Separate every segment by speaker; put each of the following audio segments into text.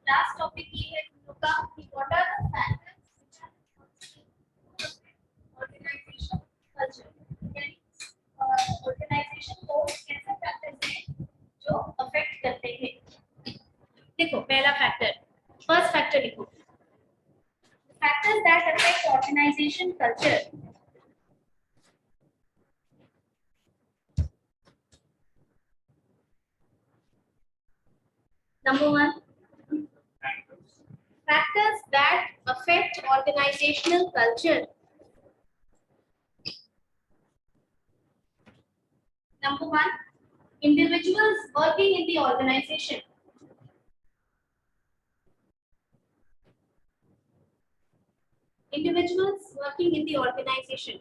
Speaker 1: Last topic ये है तुम लोग का कि what are the factors organisation culture, यानी ऑर्गेनाइजेशन को कैसे फैक्टर्स हैं जो अफेक्ट करते हैं। देखो पहला फैक्टर, फर्स्ट फैक्टर लिखो, factors that affect organisation culture. Number one, factors that affect organizational culture. Number one, individuals working in the organization. Individuals working in the organization.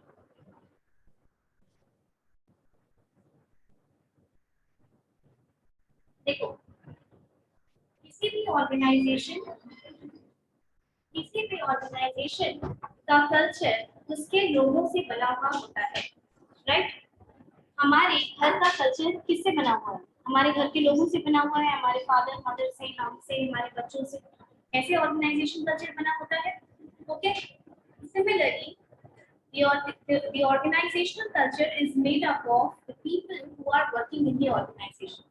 Speaker 1: देखो, किसी भी ऑर्गेनाइजेशन का कल्चर उसके लोगों से बना हुआ होता है, राइट? हमारे घर का कल्चर किससे बना हुआ है? हमारे घर के लोगों से बना हुआ है, हमारे फादर मदर से, हमसे, हमारे बच्चों से। ऐसे ऑर्गेनाइजेशन कल्चर बना होता है। Okay, similarly the organizational culture is made up of the people who are working in the organization.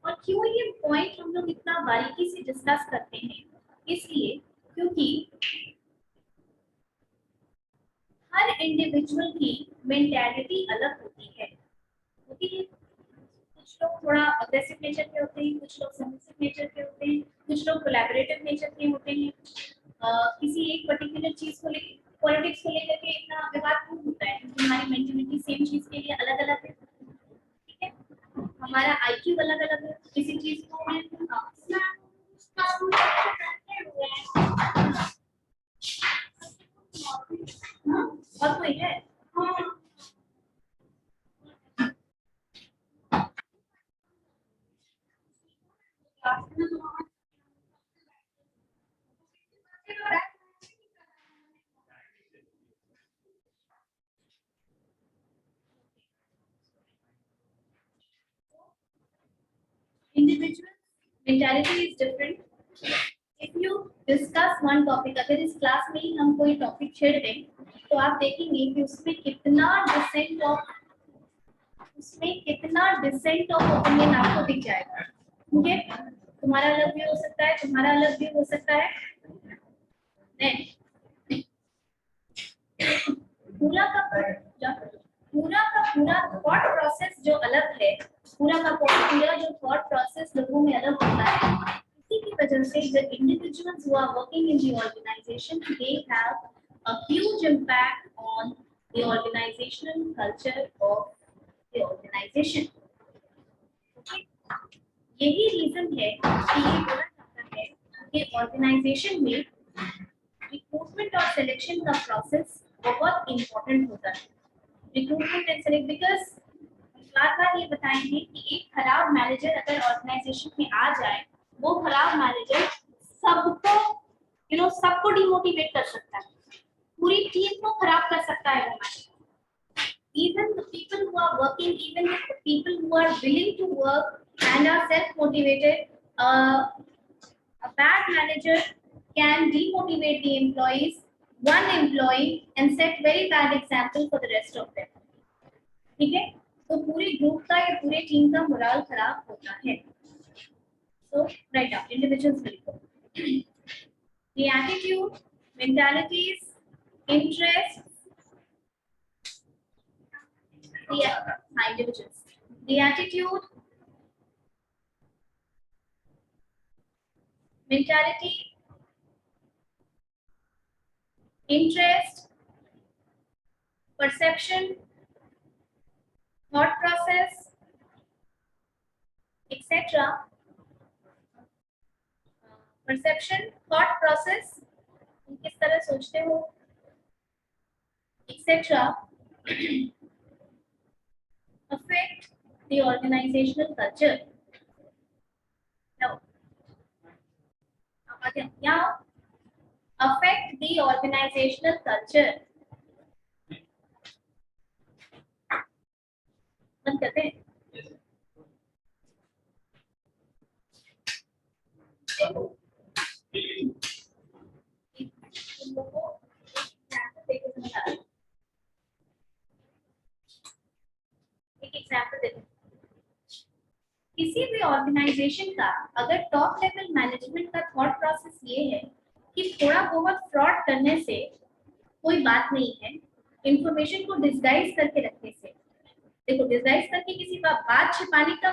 Speaker 1: और क्यों ये पॉइंट हम लोग इतना बारीकी से डिस्कस करते हैं? इसलिए क्योंकि हर इंडिविजुअल की मेंटालिटी अलग होती है। कुछ लोग थोड़ा अग्रेसिव नेचर के होते हैं, कुछ लोग सबमिसिव नेचर के होते हैं, कुछ लोग कोलैबोरेटिव नेचर के होते हैं। किसी एक पर्टिकुलर चीज को लेकर, पॉलिटिक्स को लेकर के इतना विवाद क्यों होता है? क्योंकि हमारी मेंटालिटी सेम चीज के लिए अलग अलग है, ठीक है? हमारा आईक्यू अलग अलग है। किसी चीज को और कोई है individual mentality is different. If you discuss one topic, अगर इस क्लास में ही हम कोई टॉपिक छेड़ दें तो आप देखेंगे कि उसमें कितना डिसेंट ऑफ ओपिनियन आपको दिख जाएगा। ठीक है, तुम्हारा अलग भी हो सकता है, तुम्हारा अलग भी हो सकता है। पूरा पूरा थॉट प्रोसेस जो अलग है, पूरा जो थॉट प्रोसेस लोगों में अलग होता है, इसी की वजह से the individuals who are working in the organization, they have a huge impact on the organizational culture of the organization. Okay? यही रीजन है कि ये बोला जाता है कि ऑर्गेनाइजेशन में रिक्रूटमेंट और सिलेक्शन का प्रोसेस बहुत इंपॉर्टेंट होता है। रिक्रूटमेंट एंड सिलेक्ट, बिकॉज बार ये बताएंगे कि एक खराब मैनेजर अगर ऑर्गेनाइजेशन में आ जाए, वो खराब मैनेजर सबको डिमोटिवेट कर सकता है, पूरी टीम को खराब कर सकता है वो manager. Even the people who are working, even the people who are willing to work and are self-motivated, a bad manager can demotivate the employees, one employee, and set very bad example for the rest of them. ठीक है, तो पूरे group का या पूरे team का moral खराब होता है। So write down individuals will go. The attitude, mentalities, interests, the individuals. The attitude, mentality, interest, perception, thought process, etc. Perception, thought process, किस तरह सोचते हो, etc. affect the organizational culture. Now, affect the organizational culture. बंद करते हैं। किसी भी organisation का अगर टॉप लेवल मैनेजमेंट का थॉट प्रोसेस ये है कि थोड़ा बहुत फ्रॉड करने से कोई बात नहीं है, इंफॉर्मेशन को डिस्गाइज करके रखने से, देखो डिस्गाइज करके किसी बात छिपाने का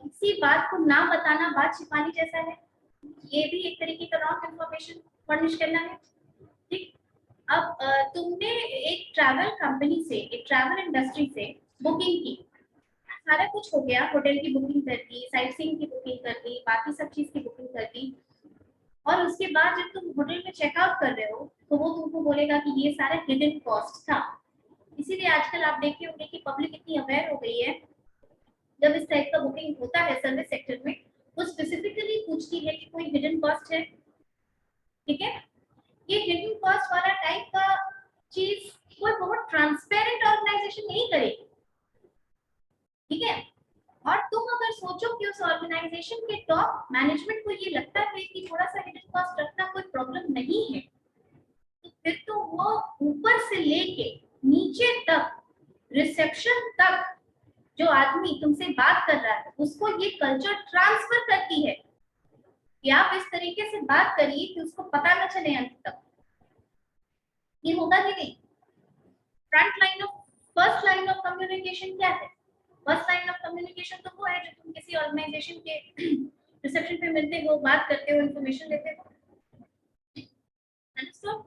Speaker 1: किसी बात को ना बताना बात छिपाने जैसा है, ये भी एक तरीके का रॉन्ग इंफॉर्मेशन फर्निश करना है। ठीक, अब तुमने एक ट्रैवल कंपनी से, एक ट्रैवल इंडस्ट्री से बुकिंग की, सारा कुछ हो गया, होटल की बुकिंग कर दी, साइट सीइंग की बुकिंग कर दी, बाकी सब चीज की बुकिंग कर दी, और उसके बाद जब तुम होटल में चेकआउट कर रहे हो तो वो तुमको बोलेगा कि ये सारा हिडन कॉस्ट था। इसीलिए आजकल आप देखे होंगे कि पब्लिक इतनी अवेयर हो गई है, जब इस टाइप का बुकिंग होता है सर्विस सेक्टर में, वो स्पेसिफिकली पूछती है कि कोई हिडन कॉस्ट है। ठीक है, ये हिडन कॉस्ट वाला टाइप का चीज कोई बहुत ट्रांसपेरेंट ऑर्गेनाइजेशन नहीं करेगी। ठीक है, और तुम अगर सोचो कि उस ऑर्गेनाइजेशन के टॉप मैनेजमेंट को ये लगता है कि थोड़ा सा हिडन कॉस्ट रखना कोई प्रॉब्लम नहीं है, तो फिर तो वो ऊपर से लेके नीचे तक, रिसेप्शन तक जो आदमी तुमसे बात कर रहा है उसको ये कल्चर ट्रांसफर करती है कि आप इस तरीके से बात करिए कि उसको पता न चले अंत तक। ये होगा कि नहीं? Front line of, first line of communication क्या है? फर्स्ट लाइन ऑफ कम्युनिकेशन तो वो है जो तुम किसी ऑर्गेनाइजेशन के रिसेप्शन पे मिलते हो, बात करते हो, इंफॉर्मेशन लेते हो। Understood?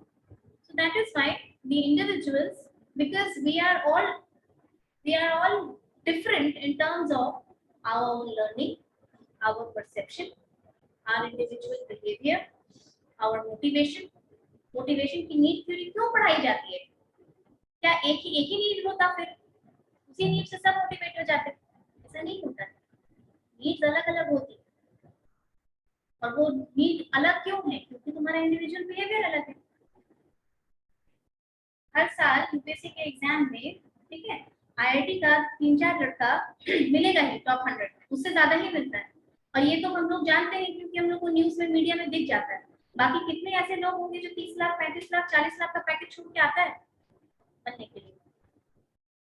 Speaker 1: So that is why the individuals, because we are all different in terms of our own learning, our perception, our individual behavior, our motivation. Motivation की नीड थ्योरी क्यों पढ़ाई जाती है? क्या एक ही नीड होता, फिर उसी नीड से सब मोटिवेट हो जाते? ऐसा नहीं होता, नीड्स अलग अलग होती है, और वो नीड अलग क्यों है? क्योंकि तुम्हारा इंडिविजुअल बिहेवियर अलग है। हर साल यूपीएससी के एग्जाम में, ठीक है, आईआईटी का 3-4 लड़का मिलेगा ही टॉप 100, उससे ज्यादा ही मिलता है, और ये तो हम लोग जानते हैं क्योंकि हम लोग को न्यूज में, मीडिया में दिख जाता है। बाकी कितने ऐसे लोग होंगे जो 30 लाख, 35 लाख, 40 लाख का पैकेज छोड़ के आता है बनने के लिए?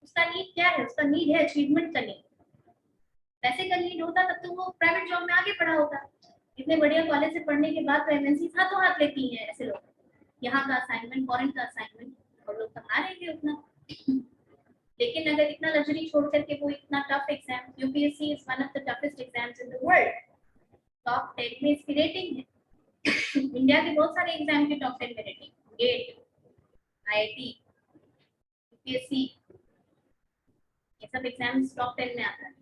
Speaker 1: उसका नीड क्या है? उसका नीड है अचीवमेंट का नीड। पैसे का नीड होता तब तो वो प्राइवेट जॉब में आगे पढ़ा होता। इतने बढ़िया कॉलेज से पढ़ने के बाद तो एमएनसी हाथों हाथ लेती हैं ऐसे लोग, यहाँ का असाइनमेंट, फॉरेन का असाइनमेंट, और लोग कमा रहे हैं उतना। लेकिन अगर इतना लग्जरी छोड़ करके वो इतना tough exam, UPSC is one of the toughest exams in the world, top 10 में इसकी रेटिंग है। इंडिया के बहुत सारे एग्जाम के टॉप 10 में रेटिंग, गेट, आईआईटी, यूपीएससी, ये सब एग्जाम्स टॉप 10 में आता है।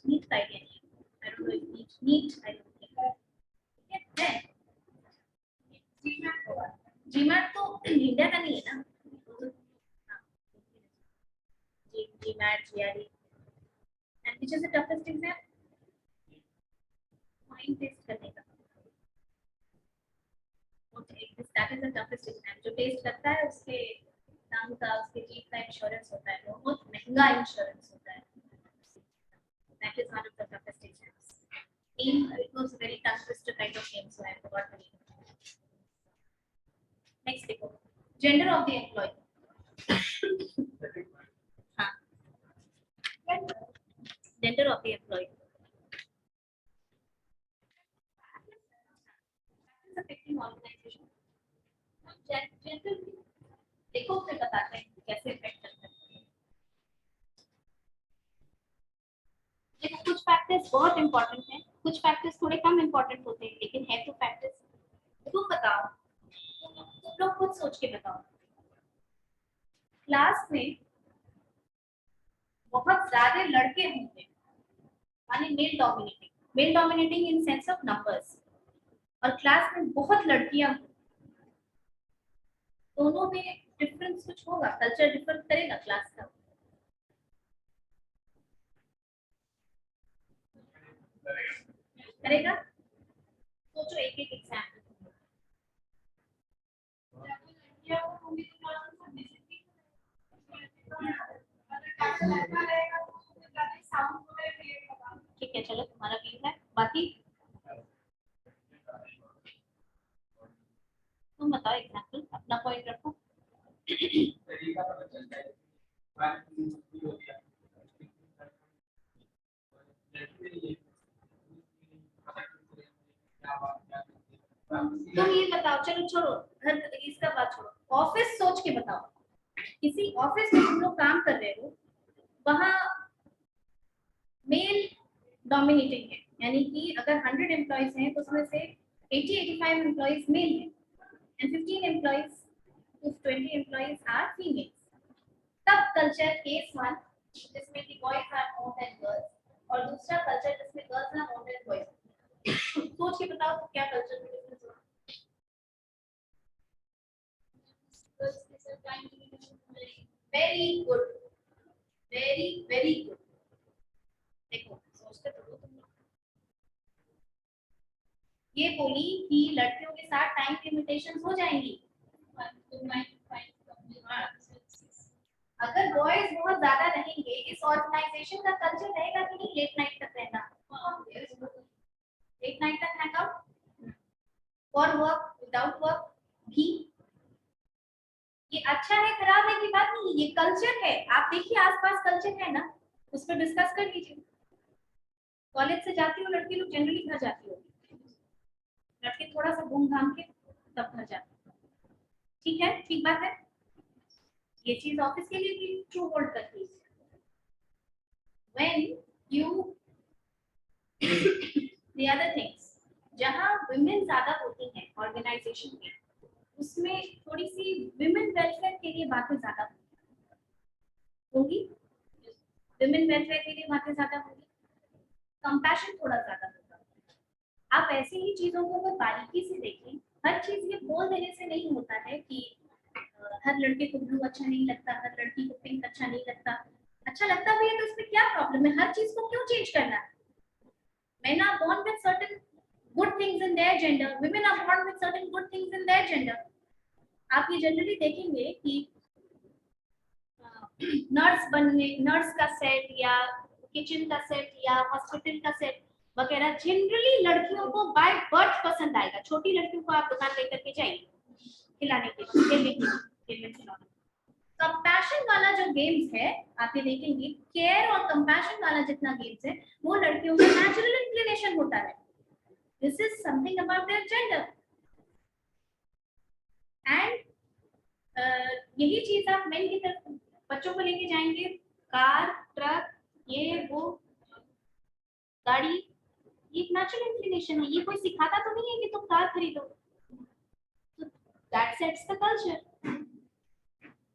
Speaker 1: नीट का आइडिया नहीं, I don't know if NEET I don't think है। जीमैट तो इंडिया का नहीं है ना, GMAT, GRE, and which is the toughest exam? Mind test करने का, that is the toughest exam। जो टेस्ट करता है उसके नाम का, उसके जीत का इंश्योरेंस होता है, बहुत महंगा इंश्योरेंस होता है। That is one of the toughest exams। It was a very tough twister kind of name, so I forgot the name। Next देखो, gender of the employee। हाँ, gender of the employee affecting organization। देखो फिर बताते हैं कैसे effect करता है। देखो कुछ फैक्टर्स बहुत इंपॉर्टेंट हैं, कुछ फैक्टर्स थोड़े कम इंपॉर्टेंट होते हैं, लेकिन है तो फैक्टर्स। तुम बताओ, तुम लोग खुद सोच के बताओ, क्लास में बहुत ज्यादा लड़के होंगे, माने male dominating in sense of numbers, और क्लास में बहुत लड़कियां, दोनों में डिफरेंस कुछ होगा, कल्चर डिफर करेगा क्लास का। करेगा? सोचो एक एक एग्जाम्पल। ठीक है, चलो तुम्हारा व्यू है, बाकी तुम बताओ एग्जाम्पल, अपना पॉइंट रखो। तुम ये बताओ, चलो छोड़ो, घर इसका बात छोड़ो, ऑफिस सोच के बताओ, किसी ऑफिस में तुम लोग काम कर रहे हो, वहां मेल डोमिनेटिंग है, यानी कि अगर 100 एम्प्लॉइज हैं तो उसमें से 80-85 एम्प्लॉइज मेल हैं and 15 employees to 20 employees are females. तब कल्चर केस वन जिसमें कि boys are more than girls, और दूसरा कल्चर जिसमें girls are more than boys. सोच के बताओ क्या कल्चर में डिफरेंस होगा। Very good, very very good. देखो सोचते तो तुम लोग, ये बोली कि लड़कियों के साथ टाइम लिमिटेशंस हो जाएंगी। अगर बॉयज बहुत ज्यादा रहेंगे, इस ऑर्गेनाइजेशन का कल्चर रहेगा कि नहीं लेट नाइट तक रहना, लेट नाइट तक hang out for work without work भी। ये अच्छा है खराब है की बात नहीं, ये कल्चर है। आप देखिए आसपास कल्चर है ना, उस पर डिस्कस कर लीजिए। कॉलेज से जाती हो लड़की लोग जनरली घर जाती हो, लड़के थोड़ा सा घूम घाम के तब घर जाते हैं। ठीक है, ठीक बात है। ये चीज ऑफिस के लिए भी ट्रू होल्ड करती है। When you the other things, जहां women ज्यादा होती हैं ऑर्गेनाइजेशन में, उसमें थोड़ी सी women welfare के लिए बातें ज्यादा होगी, women welfare के लिए बातें ज्यादा होगी, कंपैशन थोड़ा ज्यादा होगा। आप ऐसी ही चीजों को अगर बारीकी से देखें, हर चीज ये बोल देने से नहीं होता है कि हर लड़के को ब्लू अच्छा नहीं लगता, हर लड़की को पिंक अच्छा नहीं लगता। अच्छा लगता भी है तो इसमें क्या प्रॉब्लम है, हर चीज को क्यों चेंज करना है। Men are born with certain good things in their gender, women are born with certain good things in their gender. आप ये जनरली देखेंगे कि नर्स बनने, नर्स का सेट या किचन का सेट या हॉस्पिटल का सेट वगैरह जनरली लड़कियों को बाय बर्थ पसंद आएगा। छोटी लड़कियों को आप दुकान लेकर के जाइए खिलाने के लिए, खेलने के लिए, खिलौने। कंपैशन वाला जो गेम्स है आप ये देखेंगे, केयर और कंपैशन वाला जितना गेम्स है वो लड़कियों का नेचुरल इंक्लिनेशन होता है। This is something about their gender. And यही चीज आप मेन की तरफ बच्चों को लेके जाएंगे, कार ट्रक ये वो गाड़ी, ये नेचुरल इंक्लिनेशन है, ये कोई सिखाता तो नहीं है कि तुम कार खरीदो। That sets the culture.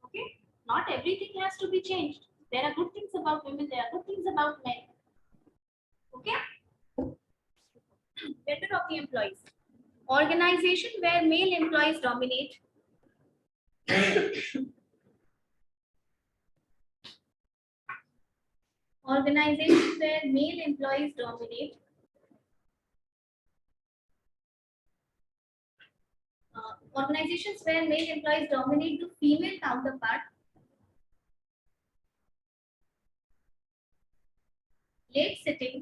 Speaker 1: Okay, not everything has to be changed. There are good things about women, there are good things about men. Okay, better of the employees. Organization where male employees dominate. Organizations where male employees dominate. Organizations where male employees dominate the female counterpart. Late sitting.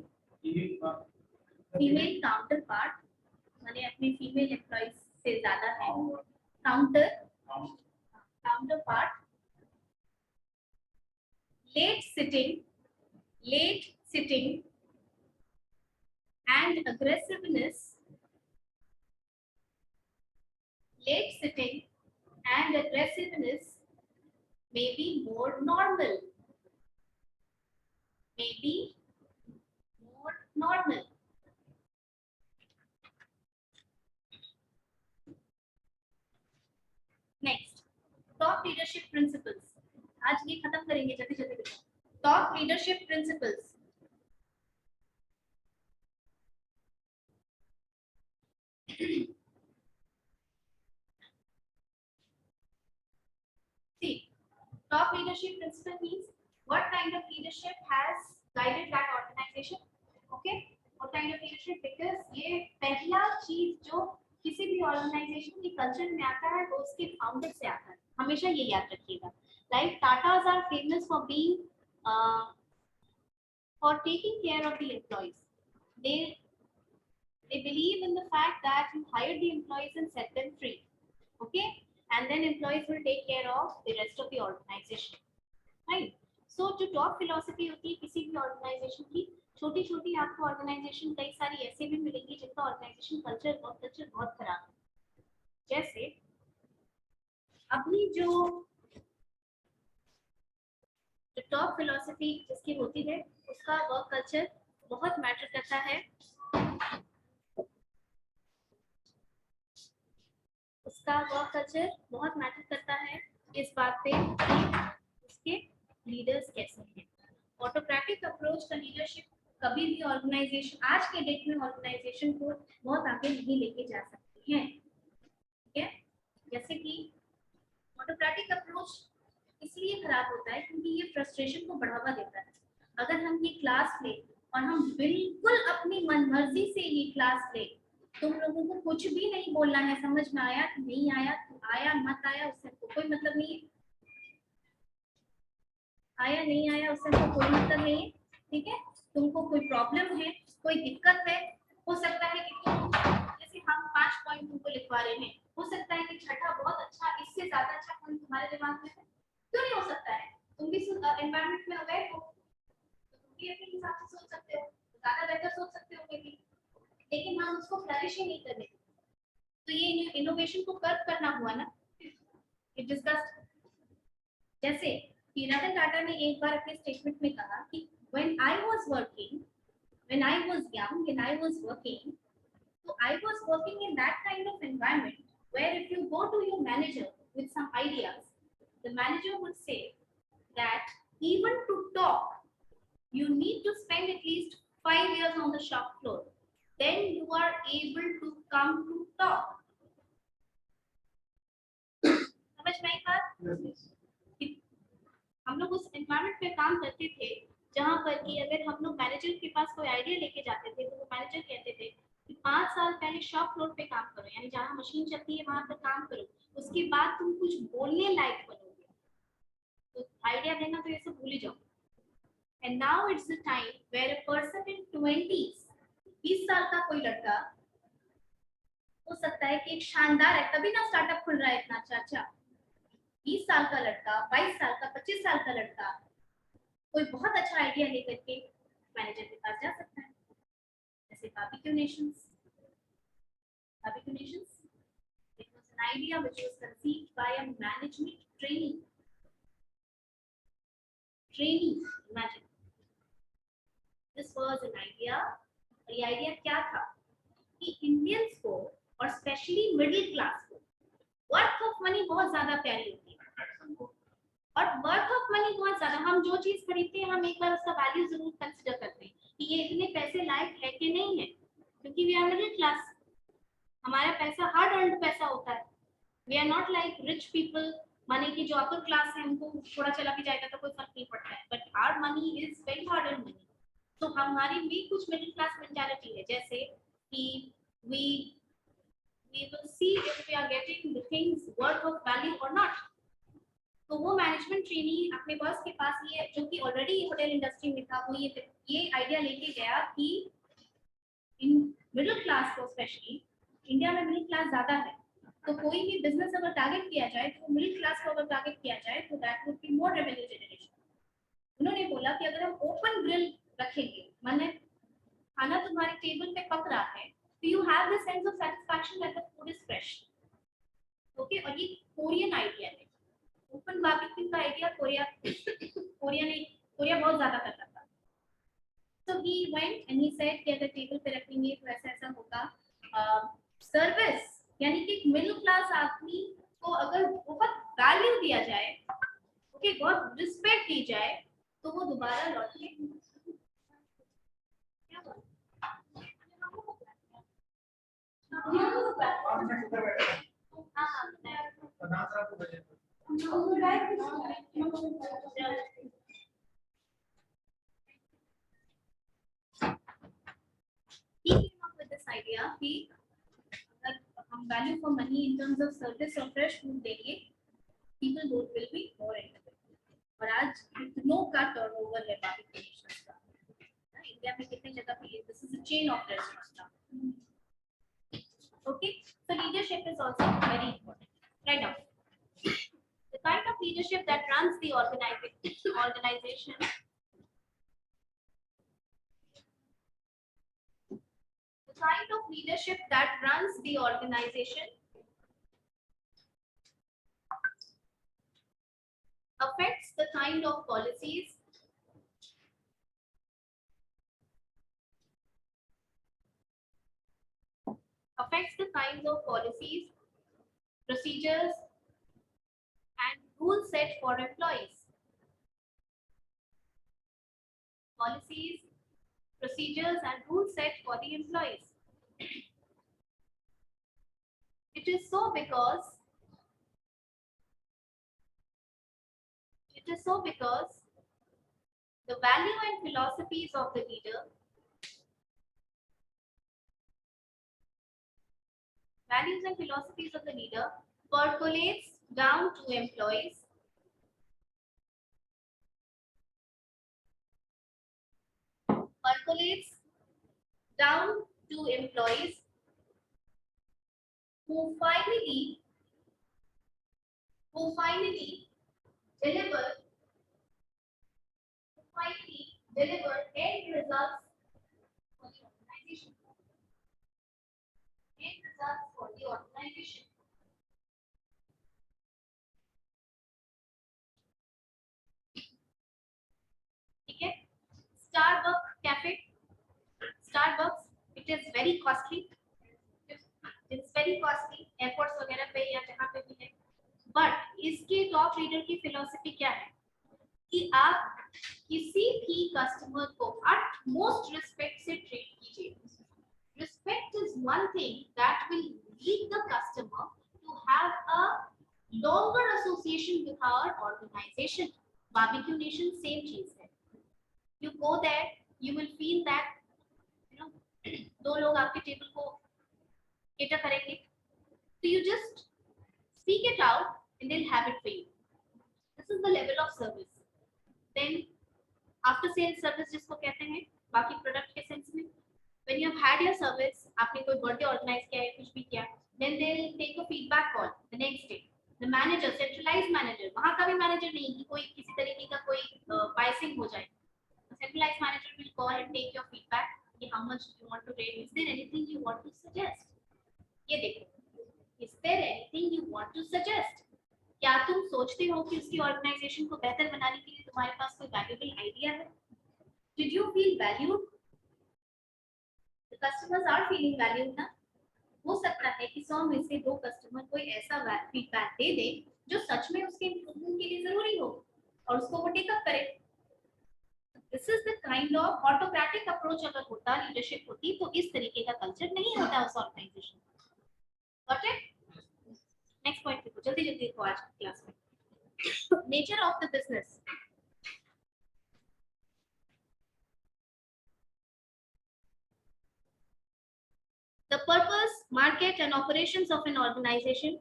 Speaker 1: Female counterpart. माने अपने female employees से ज्यादा है। Counterpart. Late sitting and aggressiveness. Late sitting and aggressiveness may be more normal. Next, top leadership principles. आज ये खत्म करेंगे जल्दी जल्दी। Top leadership principles. See, top leadership principle means what kind of leadership has guided that organization. Okay, what kind of leadership, because ये पहला चीज जो किसी भी ऑर्गेनाइजेशन के कल्चर में आता है वो उसके फाउंडर से आता है, हमेशा ये याद रखिएगा। Like Tatas are famous for being for taking care of the employees. They believe in the fact that you hire the employees and set them free, okay, and then employees will take care of the rest of the organization, right? So जो top philosophy होती है किसी भी organization की, छोटी छोटी आपको organisation कई सारी ऐसे भी मिलेंगी जिनका ऑर्गेनाइजेशन कल्चर बहुत खराब है। जैसे अभी जो टॉप फिलॉसफी जिसकी होती है उसका वर्क कल्चर बहुत मैटर करता है। उसका वर्क कल्चर बहुत मैटर करता है इस बात पे उसके लीडर्स कैसे हैं। ऑटोक्रेटिक अप्रोच का लीडरशिप कभी भी ऑर्गेनाइजेशन आज के डेट में ऑर्गेनाइजेशन को बहुत आगे नहीं लेके जा सकती है। ठीक है, जैसे कि ऑटोक्रेटिक अप्रोच इसलिए खराब होता है क्योंकि ये फ्रस्ट्रेशन को बढ़ावा देता है। अगर हम ये क्लास ले और हम बिल्कुल अपनी मनमर्जी से ये क्लास ले, तुम लोगों को कुछ भी नहीं बोलना है, समझ में आया कि नहीं आया, तो आया मत आया उससे कोई मतलब नहीं है, आया नहीं आया उससे कोई मतलब नहीं है। ठीक है, तुमको कोई प्रॉब्लम है, कोई दिक्कत है, हो सकता है कि तुम जैसे हम 5 पॉइंट तुमको लिखवा रहे हैं, हो सकता है कि छठा बहुत अच्छा, इससे ज्यादा अच्छा पॉइंट तुम्हारे दिमाग में है, क्यों नहीं हो सकता है? तुम भी एनवायरनमेंट में अवेयर हो तो तुम भी अपने हिसाब से सोच सकते हो, ज्यादा बेहतर सोच सकते हो मे भी, लेकिन हम उसको फ्लरिश ही नहीं करने। तो ये इनोवेशन को कर्व करना हुआ ना, इट डिस्कस्ड। जैसे कि रतन टाटा ने एक बार अपने स्टेटमेंट में कहा कि when I was working, when I was young, when I was working, so I was working in that kind of environment where if you go to your manager with some ideas, the manager would say that even to talk, you need to spend at least 5 years on the shop floor. Then you are able to come to talk. समझ में आई बात? हम लोग उस environment पे काम करते थे जहाँ पर कि अगर हम लोग मैनेजर के पास कोई आइडिया लेके जाते थे तो वो मैनेजर कहते थे कि 5 साल पहले शॉप फ्लोर पे काम करो, यानी जहाँ मशीन चलती है वहां पर काम करो, उसके बाद तुम कुछ बोलने लायक बनोगे। तो आइडिया देना तो ये सब भूल ही जाओ। And now it's the time where a person in 20s, 20 साल का कोई लड़का हो सकता है कि एक शानदार है, तभी ना स्टार्टअप खुल रहा है इतना अच्छा। 20 साल का लड़का, 22 साल का, 25 साल का लड़का कोई बहुत अच्छा आइडिया लेकर के मैनेजर के पास जा सकता है। जैसे barbecue Nations, it was an idea which was conceived by a management trainee, imagine this was an idea। ये आइडिया क्या था कि इंडियंस को और स्पेशली मिडिल क्लास को वर्थ ऑफ मनी बहुत ज्यादा प्यारी होती है, और वर्थ ऑफ मनी बहुत ज्यादा, हम जो चीज खरीदते हैं हम एक बार उसका वैल्यू जरूर कंसीडर करते हैं कि ये इतने पैसे लायक है कि नहीं है, क्योंकि वी आर मिडिल क्लास, हमारा पैसा हार्ड अर्न्ड पैसा होता है। We are not like rich people, money की जो अपर क्लास है उनको थोड़ा चला भी जाएगा तो कोई फर्क नहीं पड़ता है, but our money is very hard earned money. तो हमारी भी कुछ मिडिल क्लास मेंटालिटी है, जैसे कि we will see if we are getting the things worth of value or not। तो वो मैनेजमेंट ट्रेनी अपने बॉस के पास ये, जो कि ऑलरेडी होटल इंडस्ट्री में था, वो ये आइडिया लेके गया कि इन मिडिल क्लास को, स्पेशली इंडिया में मिडिल क्लास ज्यादा है, तो कोई भी बिजनेस अगर टारगेट किया जाए तो मिडिल क्लास को अगर टारगेट किया जाए तो that would be more revenue generation. उन्होंने बोला कि अगर हम ओपन ग्रिल रखेंगे, माने खाना तुम्हारे टेबल पे पक रहा है, तो you have the sense of satisfaction that the food is fresh. Okay, और ये कोरियन आइडिया है, ओपन बारबेक्यू का आइडिया कोरिया बहुत ज्यादा करता था। So he went and he said कि अगर टेबल पे रखेंगे तो ऐसा ऐसा होगा। सर्विस यानी कि मिडिल क्लास आदमी को अगर बहुत वैल्यू दिया जाए, ओके, बहुत रिस्पेक्ट दी जाए, तो वो दोबारा लौट के he came up with this idea कि अगर हम value for money in terms of service और फ्रेश फूड देंगे, people will be more interested। और आज कितनों का टर्नओवर है बारबेक्यू नेशंस का, इंडिया में कितने जगह पे, this is a chain of restaurants. Okay, so leadership is also very important। Right now, the kind of leadership that runs the organization kind of leadership that runs the organization affects the kind of policies procedures, and rules set for employees. Policies, procedures, and rules set for the employees. It is so because the value and philosophies of the leader percolates down to employees who finally deliver end results for the organization. Okay? Starbucks, it is very costly. It's very costly. Airports वगैरह पे या जहाँ पे भी है. But इसके top leader की philosophy क्या है कि आप किसी भी कस्टमर को utmost respect से ट्रीट कीजिए. Respect is one thing that will lead the customer to have a longer association with our organization. Barbecue Nation same चीज है. You go there, you will feel that दो लोग आपके table को cater करेंगे. So you just speak it out and they'll have it for you. This is the level of service. Then after sales service जिसको कहते हैं बाकी product के सेंस में, when you have had your service, आपने कोई birthday organise किया है, कुछ भी किया, then they'll take a feedback call the next day. The manager, centralized manager, वहाँ का भी मैनेजर नहीं कि कोई किसी तरीके का कोई biasing हो जाए. The centralized manager will call and take your feedback. कि how much you want to rate? Is there anything you want to suggest? ये देखो. Is there anything you want to suggest? क्या तुम सोचते हो कि उसकी ऑर्गेनाइजेशन को बेहतर बनाने के लिए तुम्हारे पास कोई वैल्यूएबल आइडिया है? Did you feel valued? The customers are feeling valued ना. हो सकता है कि 100 में से 2 कस्टमर कोई ऐसा फीडबैक दे दे जो सच में उसके इम्प्रूवमेंट के लिए जरूरी हो और उसको वो टेक अप करे. This is the kind of autocratic approach अगर होता, लीडरशिप होती, तो इस तरीके का कल्चर नहीं होता उस organisation. Got it? Next point देखो, जल्दी जल्दी देखो आज की क्लास में. Nature of the business. The purpose, market and operations of an organization.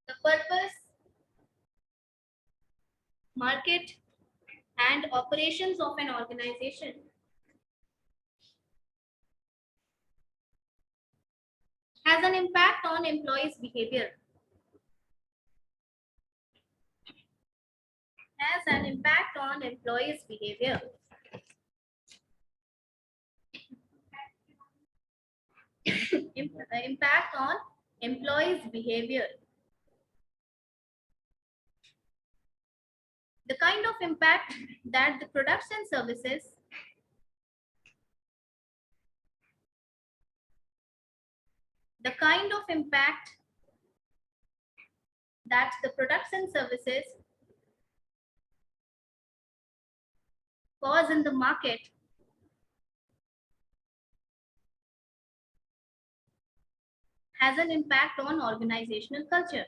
Speaker 1: The purpose, market and operations of an organization has an impact on employees' behavior. Has an impact on employees' behavior. Impact on employees' behavior. The kind of impact that the products and services cause in the market has an impact on organizational culture.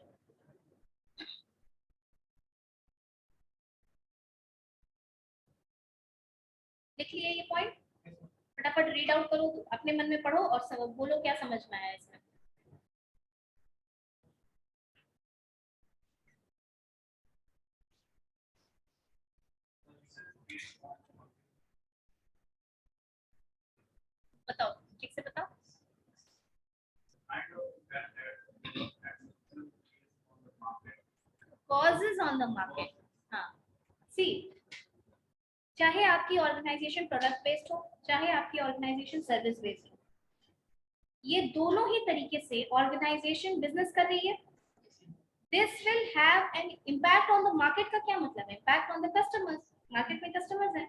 Speaker 1: लिख लिए ये point, फटाफट read out करो, अपने मन में पढ़ो और सब बोलो क्या समझ में आया इसमें. बताओ, ठीक से बताओ. Causes on the market. हाँ, see, चाहे आपकी ऑर्गेनाइजेशन प्रोडक्ट बेस्ड हो, चाहे आपकी ऑर्गेनाइजेशन सर्विस बेस्ड हो, ये दोनों ही तरीके से ऑर्गेनाइजेशन बिजनेस कर रही है। This will have an impact on the market. का क्या मतलब है? Impact on the customers. Market में कस्टमर्स हैं,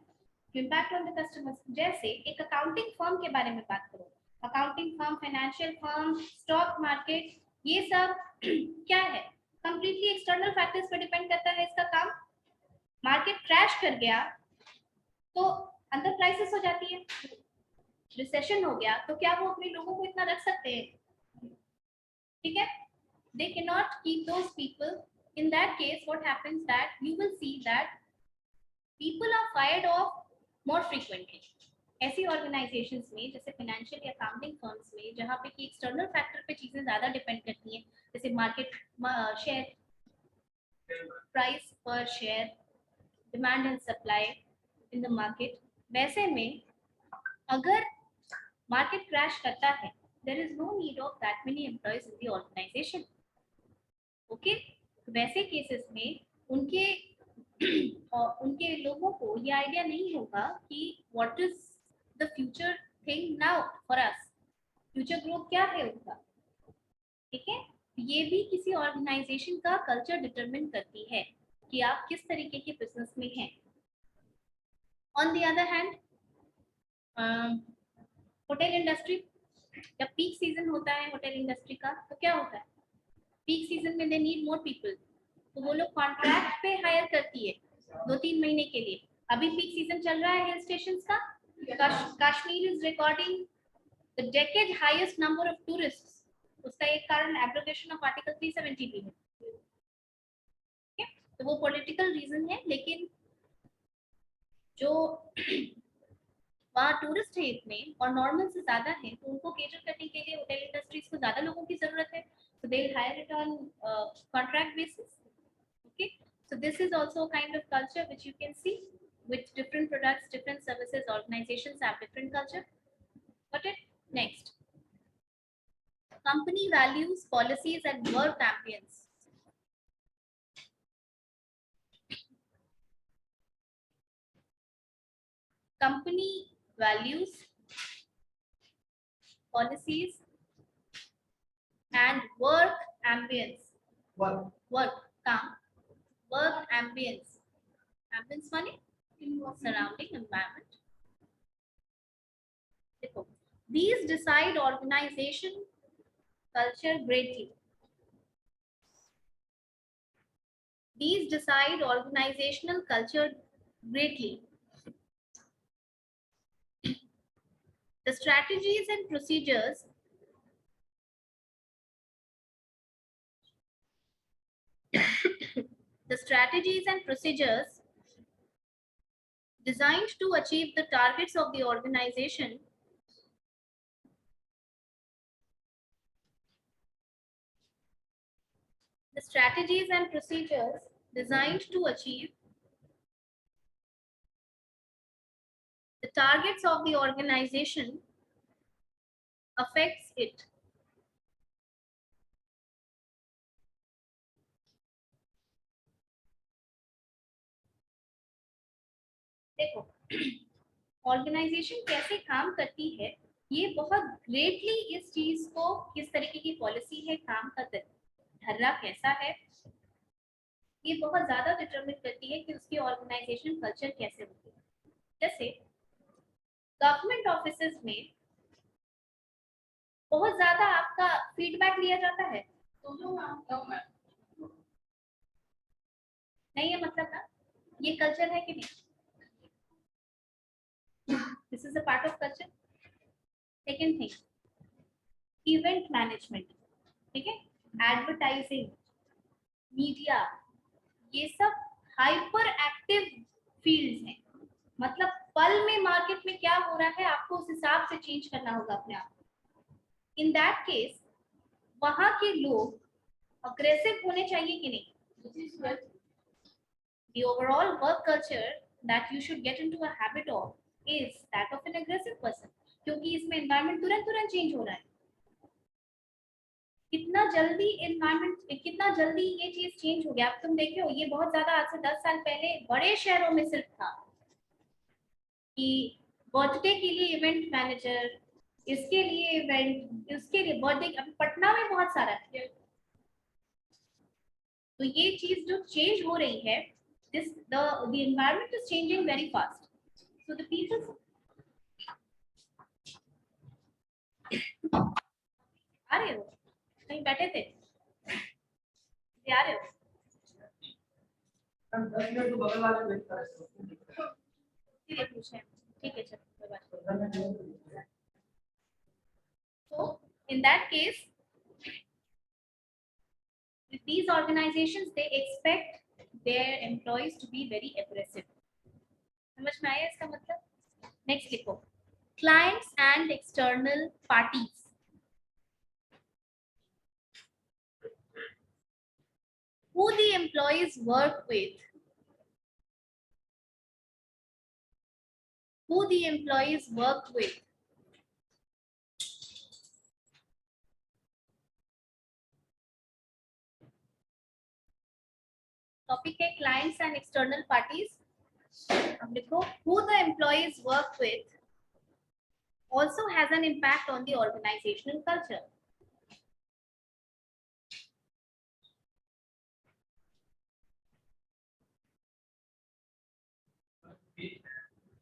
Speaker 1: इम्पैक्ट ऑन द कस्टमर्स। जैसे एक अकाउंटिंग फर्म के बारे में बात करो, accounting firm, financial firm, stock market, ये सब क्या है? कंप्लीटली एक्सटर्नल फैक्टर्स पर डिपेंड करता है इसका काम। मार्केट क्रैश कर गया तो अंदर क्राइसिस हो जाती है, रिसेशन हो गया तो क्या वो अपने लोगों को इतना रख सकते हैं? ठीक है, they cannot keep those people. In that case, what happens that you will see that people are fired off more frequently. ऐसी ऑर्गेनाइजेशंस में, जैसे फाइनेंशियल या अकाउंटिंग फर्म्स में, जहाँ पे कि एक्सटर्नल फैक्टर पे चीजें ज्यादा डिपेंड करती हैं, जैसे मार्केट शेयर प्राइस पर share, demand and supply in the market, वैसे में अगर मार्केट क्रैश करता है, there is no need of that many employees in the organization. Okay, वैसे केसेस में उनके उनके लोगों को ये आइडिया नहीं होगा कि what is the future thing now for us, future growth क्या है उनका। ठीक है, ये भी किसी ऑर्गेनाइजेशन का कल्चर डिटरमिन करती है कि आप किस तरीके के बिजनेस में हैं। On the other hand, hotel industry, जब पीक सीजन होता है होटल इंडस्ट्री का, तो क्या होता है? पीक सीजन में दे नीड मोर पीपल, तो वो लोग कॉन्ट्रैक्ट पे हायर करती है 2-3 महीने के लिए। अभी पीक सीजन चल रहा है हिल स्टेशंस का, Kashmir is recording the decade highest number of tourists. उसका एक कारण एब्रोगेशन ऑफ आर्टिकल 370 भी है। तो वो पॉलिटिकल रीजन है, लेकिन जो वहाँ टूरिस्ट है इतने और नॉर्मल से ज्यादा है, तो उनको केटर करने के लिए होटल इंडस्ट्रीज को ज्यादा लोगों की जरूरत है, so they'll hire it on contract basis. Okay, so this is also a kind of culture which you can see with different products, different services, organizations have different culture. Got it? Next, company values, policies and work ambience. Company values, policies and work ambience. Work काम, work ambience. Ambience माने surrounding environment. देखो, these decide organization culture greatly. These decide organizational culture greatly. The strategies and procedures the strategies and procedures designed to achieve the targets of the organization the strategies and procedures designed to achieve the targets of the organization affects it. देखो, organisation कैसे काम करती है, ये बहुत greatly इस चीज को, किस तरीके की पॉलिसी है, काम का ढर्रा कैसा है, ये बहुत ज्यादा डिटरमिन करती है कि उसकी ऑर्गेनाइजेशन कल्चर कैसे होती है। जैसे गवर्नमेंट ऑफिसेज में बहुत ज्यादा आपका फीडबैक लिया जाता है, नहीं है मतलब ना, ये कल्चर है कि नहीं? This is a part of culture. Second thing, event management, ठीक है, एडवर्टाइजिंग, मीडिया, ये सब हाइपर एक्टिव फील्ड्स हैं। मतलब पल में मार्केट में क्या हो रहा है, आपको उस हिसाब से चेंज करना होगा अपने आप। इन दैट केस वहां के लोग अग्रेसिव होने चाहिए कि नहीं? The overall work culture that you should get into a habit of is that of an aggressive person, क्योंकि इसमें environment तुरंत चेंज हो रहा है। कितना जल्दी एनवायरमेंट, कितना जल्दी ये चीज चेंज हो गया। अब तुम देखे हो, ये बहुत ज्यादा आज से 10 साल पहले बड़े शहरों में सिर्फ था, कि बर्थडे के लिए इवेंट मैनेजर, इसके लिए इवेंट, इसके लिए बर्थडे, अभी पटना में बहुत सारा है। तो ये चीज जो चेंज हो रही है, this the environment is changing very fast, so the people आ रहे हो, कहीं बैठे थे, आ रहे हो, 10 मिनट तो बगल वाले वेट कर रहे हो, पूछे, ठीक है चलो। So in that case, these organizations, they expect their employees to be very aggressive. समझ में आया इसका मतलब? नेक्स्ट लिखो, clients and external parties. Who the employees work with? Who the employees work with? Topic है clients and external parties. अब लिखो, who the employees work with also has an impact on the organizational culture.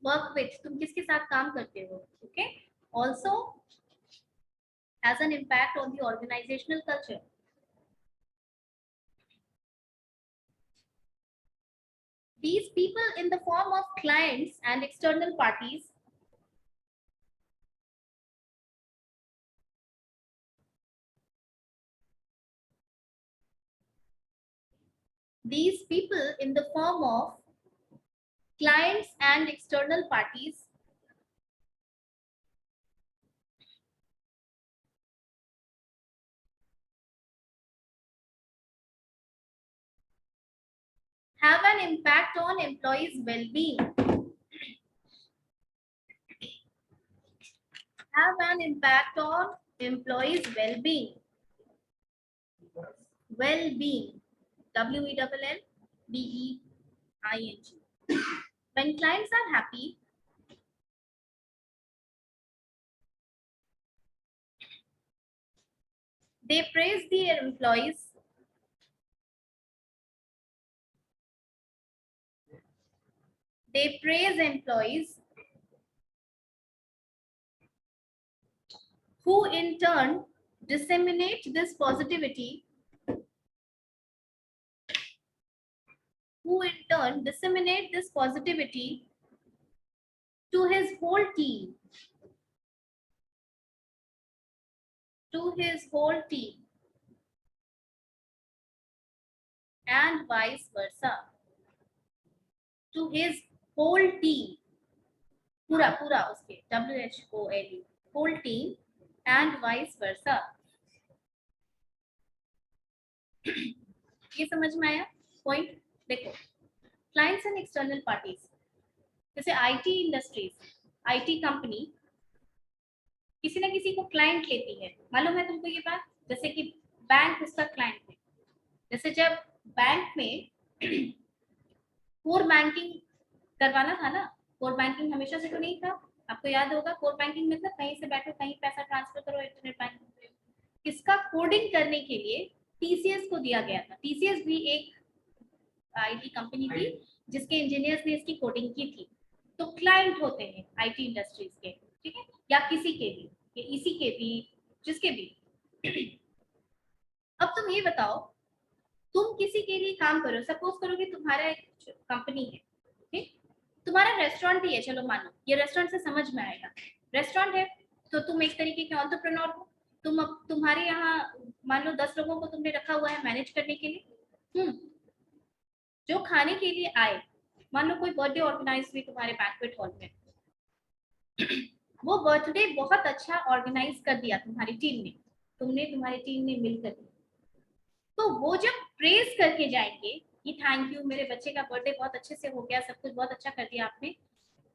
Speaker 1: Work with, तुम किसके साथ काम करते हो, okay? Also has an impact on the organizational culture. These people in the form of clients and external parties these people in the form of clients and external parties have an impact on employees' well-being. Have an impact on employees' well-being. Well-being. W-E-L-L-B-E-I-N-G. When clients are happy, they praise their employees. They praise employees who in turn disseminate this positivity, to his whole team, and vice versa. To his whole team, पूरा पूरा उसके, WHOLE, whole team and vice versa. ये समझ में आया point? देखो, clients and external parties, जैसे IT industries, IT company किसी ना किसी को क्लाइंट लेती है, मालूम है तुमको ये बात? जैसे कि बैंक उसका क्लाइंट है। जैसे जब बैंक में कोर बैंकिंग करवाना था ना, कोर बैंकिंग हमेशा से तो नहीं था, आपको याद होगा। कोर बैंकिंग मतलब कहीं से बैठो कहीं पैसा ट्रांसफर करो, इंटरनेट बैंकिंग। इसका कोडिंग करने के लिए टीसीएस को दिया गया था। टीसीएस भी एक आईटी कंपनी थी जिसके इंजीनियर्स ने इसकी कोडिंग की थी। तो क्लाइंट होते हैं आईटी इंडस्ट्रीज के, ठीक है, या किसी के भी, या इसी के भी, जिसके भी। अब तुम ये बताओ, तुम किसी के लिए काम करो, सपोज करो कि तुम्हारा एक कंपनी है, ठीक, तुम्हारा रेस्टोरेंट ही है, चलो मानो, ये रेस्टोरेंट से समझ में आएगा। रेस्टोरेंट है तो तुम एक तरीके के एंटरप्रेन्योर हो। तुम्हारे यहाँ मान लो 10 लोगों को तुमने रखा हुआ है मैनेज करने के लिए, जो खाने के लिए आए। मान लो कोई बर्थडे ऑर्गेनाइज हुई तुम्हारे बैंक्वेट हॉल में, वो बर्थडे बहुत अच्छा ऑर्गेनाइज कर दिया तुम्हारी टीम ने, तुम्हारी टीम ने मिलकर, तो वो जब प्रेज करके जाएंगे कि थैंक यू, मेरे बच्चे का बर्थडे बहुत अच्छे से हो गया, सब कुछ बहुत अच्छा कर दिया आपने,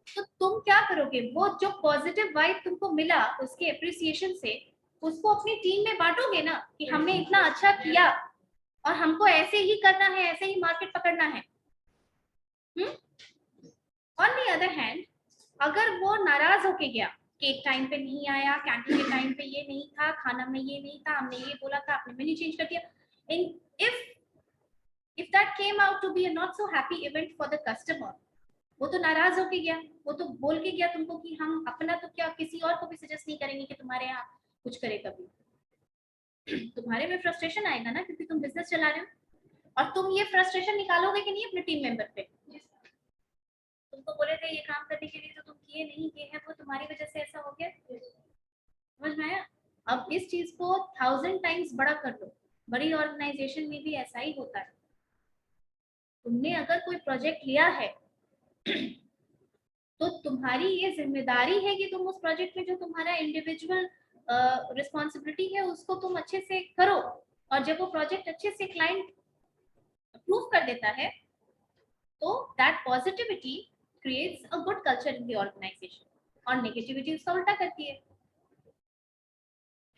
Speaker 1: तो तुम क्या करोगे? वो जो पॉजिटिव वाइब तुमको मिला उसके अप्रिसिएशन से, उसको अपनी टीम में बांटोगे ना, कि हमने इतना अच्छा किया और हमको ऐसे ही करना है, ऐसे ही मार्केट पकड़ना है। ऑन द अदर हैंड, अगर वो नाराज होके गया, केक टाइम पे नहीं आया, कैंटीन के टाइम पे ये नहीं था, खाना में ये नहीं था, हमने ये बोला था, आपने मेन्यू चेंज कर दिया, if that came out to be a not so happy event for the customer, वो तो नाराज होके गया, वो तो बोल के गया तुमको कि हम अपना तो क्या किसी और को भी सजेस्ट नहीं करेंगे कि तुम्हारे यहाँ कुछ करे कभी। तुम्हारे में फ्रस्ट्रेशन आएगा ना, क्योंकि तुम बिजनेस चला रहे हो, और तुम ये फ्रस्ट्रेशन निकालोगे कि नहीं अपने टीम मेंबर पे। तुमको बोले थे ये काम करने के लिए तो तुम किए नहीं, किए हैं, वो तुम्हारी वजह से ऐसा हो गया। समझ में आया? अब इस चीज को 1000 टाइम्स बड़ा कर लो। बड़ी ऑर्गेनाइजेशन में भी ऐसा ही होता है। तुमने अगर कोई प्रोजेक्ट लिया है तो तुम्हारी ये जिम्मेदारी है कि तुम उस प्रोजेक्ट में जो तुम्हारा इंडिविजुअल रिस्पॉन्सिबिलिटी है उसको तुम अच्छे से करो, और जब वो प्रोजेक्ट अच्छे से क्लाइंट अप्रूव कर देता है तो that positivity creates a good culture in the organisation, और नेगेटिविटी उसका उल्टा करती है।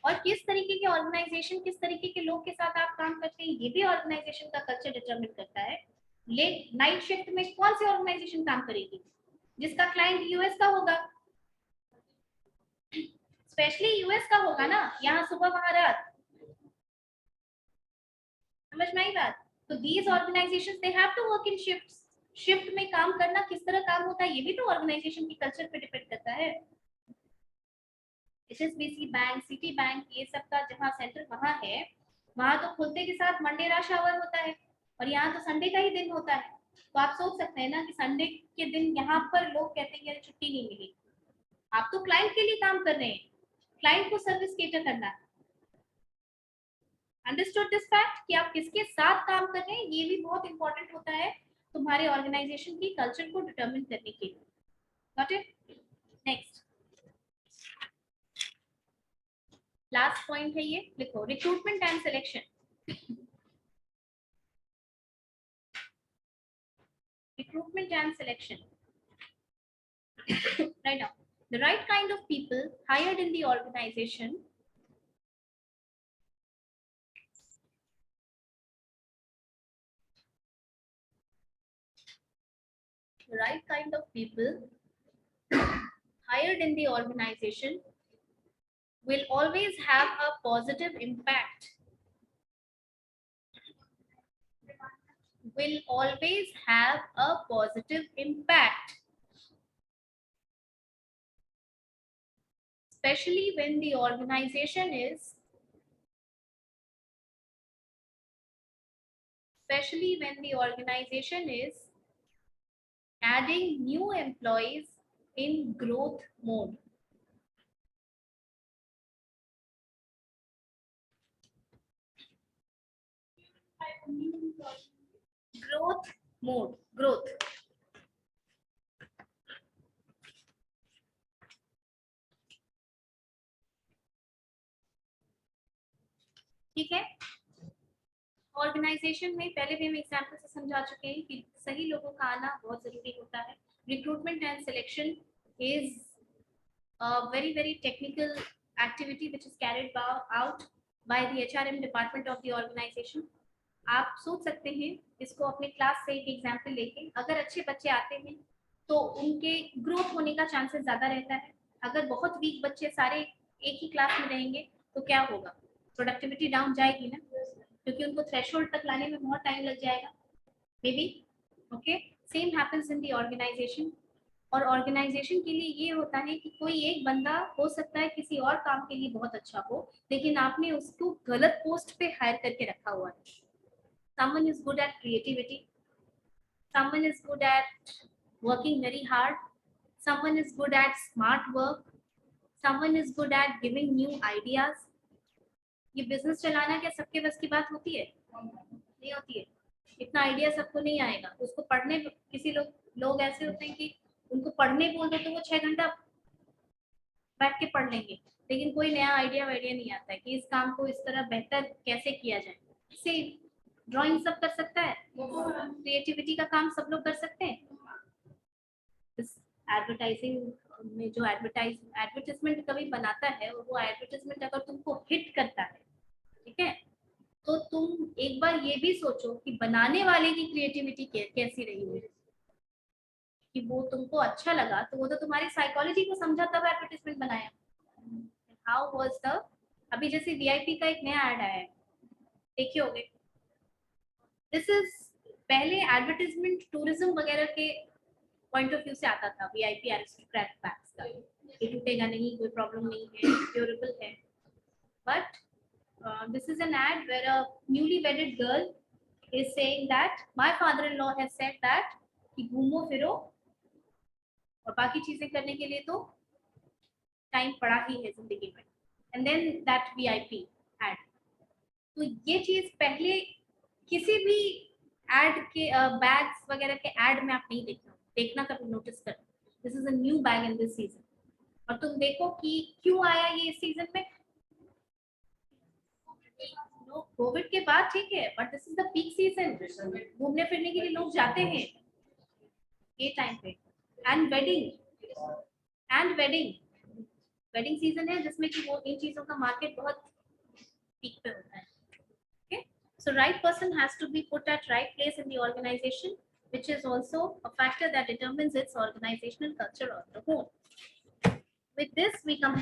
Speaker 1: और किस तरीके के ऑर्गेनाइजेशन, किस तरीके के लोग के साथ आप काम करते हैं, ये भी ऑर्गेनाइजेशन का कल्चर डिटरमिन करता है। लेट नाइट शिफ्ट में कौन सी ऑर्गेनाइजेशन काम करेगी? जिसका क्लाइंट यूएस का होगा, स्पेशली यूएस का होगा ना, यहाँ सुबह वहां रात। समझ में आई बात? तो these organisations they have to work in shifts. Shift में काम करना किस तरह काम होता है ये भी तो ऑर्गेनाइजेशन की कल्चर पे डिपेंड करता है। एचएसबीसी बैंक, सिटी बैंक, ये सब का जहाँ सेंटर वहाँ है, वहाँ तो खुलते के साथ मंडे रश आवर होता है, और यहाँ तो संडे का ही दिन होता है। तो आप सोच सकते हैं ना कि संडे के दिन यहाँ पर लोग कहते हैं कि छुट्टी नहीं मिली। आप तो क्लाइंट के लिए काम कर रहे हैं, क्लाइंट को सर्विस केटर करना है। अंडरस्टूड दिस फैक्ट कि आप किसके साथ काम कर रहे हैं, ये भी बहुत इंपॉर्टेंट होता है तुम्हारे ऑर्गेनाइजेशन की कल्चर को डिटरमिन करने के लिए। Got it? Next last point है, ये लिखो, recruitment and selection. Recruitment and selection. Right now, the right kind of people hired in the organization the right kind of people hired in the organization will always have a positive impact, will always have a positive impact, especially when the organization is adding new employees in growth mode. Growth mode, growth. ठीक है? Organisation में पहले भी हम example से समझा चुके हैं कि सही लोगों का आना बहुत जरूरी होता है। Recruitment and selection is very very technical activity which is carried out by the HRM department of the organization. आप सोच सकते हैं इसको अपने क्लास से एक एग्जाम्पल लेके, अगर अच्छे बच्चे आते हैं तो उनके ग्रोथ होने का चांसेस ज्यादा रहता है। अगर बहुत वीक बच्चे सारे एक ही क्लास में रहेंगे तो क्या होगा? प्रोडक्टिविटी डाउन जाएगी ना, क्योंकि उनको थ्रेशोल्ड तक लाने में बहुत टाइम लग जाएगा maybe. Okay, same happens in the organisation. और ऑर्गेनाइजेशन के लिए ये होता है कि कोई एक बंदा हो सकता है किसी और काम के लिए बहुत अच्छा हो, लेकिन आपने उसको गलत पोस्ट पे हायर करके रखा हुआ है। someone is good at creativity, someone is good at working very hard, someone is good at smart work, someone is good at giving new ideas. ये बिजनेस चलाना क्या सबके बस की बात होती है? नहीं होती है। इतना आइडिया सबको नहीं आएगा। उसको पढ़ने, किसी लोग ऐसे होते हैं कि उनको पढ़ने बोल दो तो वो 6 घंटा बैठ के पढ़ लेंगे, लेकिन कोई नया आइडिया नहीं आता है कि इस काम को इस तरह बेहतर कैसे किया जाए। से ड्राइंग सब कर सकता है, क्रिएटिविटी का काम सब लोग कर सकते हैं। एडवर्टाइजिंग में जो एडवर्टाइजमेंट कभी बनाता है, और वो एडवर्टाइजमेंट अगर तुमको हिट करता है, ठीक है, तो तुम एक बार ये भी सोचो कि बनाने वाले की क्रिएटिविटी कैसी रही है। कि वो तुमको अच्छा लगा, तो वो तो तुम्हारी साइकोलॉजी को समझा तब एडवर्टाइजमेंट बनाया। हाउ वाज द, अभी जैसे वीआईपी का एक नया ऐड आया है, देखिए होगे, दिस इज, पहले एडवर्टाइजमेंट टूरिज्म वगैरह के पॉइंट ऑफ व्यू से आता था, वीआईपी एरिस्टोक्रेट बैग्स का, ये टूटेगा नहीं, कोई प्रॉब्लम नहीं है, ड्यूरेबल है। But this is an ad where a newly wedded girl is saying that my father-in-law has said that कि घूमो फिरो और बाकी चीजें करने के लिए तो टाइम पड़ा ही है जिंदगी में, and then that VIP ad. तो ये चीज पहले किसी भी एड के बैग्स वगैरह के एड में आप नहीं देखना कभी नोटिस कर, this is a new bag in this season. और तुम देखो कि क्यों आया ये इस सीजन में, कोविड के बाद ठीक है, but this is the peak season, घूमने फिरने के लिए लोग जाते हैं ये टाइम पे। एंड वेडिंग सीजन है जिसमें कि वो इन चीजों का मार्केट बहुत पीक पे होता है। Okay, so right person has to be put at right place in the organisation, which is also a factor that determines its organizational culture of the whole. With this we come